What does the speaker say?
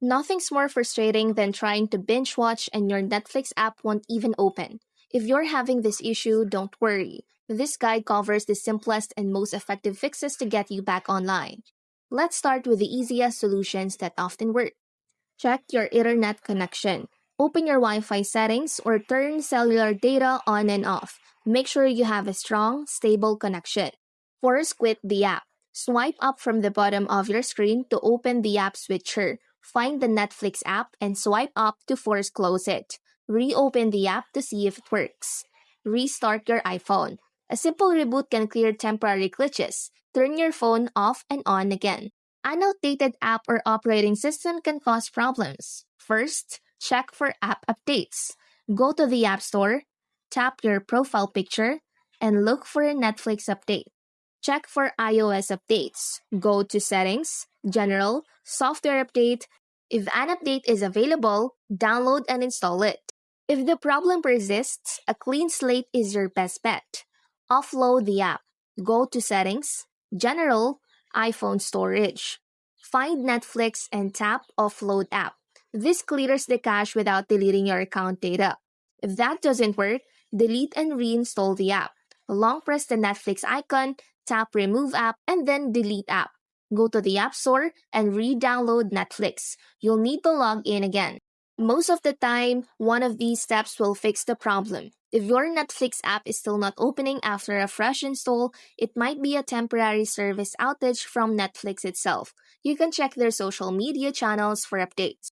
Nothing's more frustrating than trying to binge watch and your Netflix app won't even open. If you're having this issue, don't worry. This guide covers the simplest and most effective fixes to get you back online. Let's start with the easiest solutions that often work. Check your internet connection. Open your Wi-Fi settings or turn cellular data on and off. Make sure you have a strong, stable connection. Force quit the app. Swipe up from the bottom of your screen to open the app switcher. Find the Netflix app and swipe up to force close it. Reopen the app to see if it works. Restart your iPhone. A simple reboot can clear temporary glitches. Turn your phone off and on again. An outdated app or operating system can cause problems. First, check for app updates. Go to the App Store, tap your profile picture, and look for a Netflix update. Check for iOS updates. Go to Settings, General, Software Update. If an update is available, download and install it. If the problem persists, a clean slate is your best bet. Offload the app. Go to Settings, General, iPhone Storage. Find Netflix and tap Offload app. This clears the cache without deleting your account data. If that doesn't work, delete and reinstall the app. Long press the Netflix icon, tap Remove app, and then Delete app. Go to the App Store and re-download Netflix. You'll need to log in again. Most of the time, one of these steps will fix the problem. If your Netflix app is still not opening after a fresh install, it might be a temporary service outage from Netflix itself. You can check their social media channels for updates.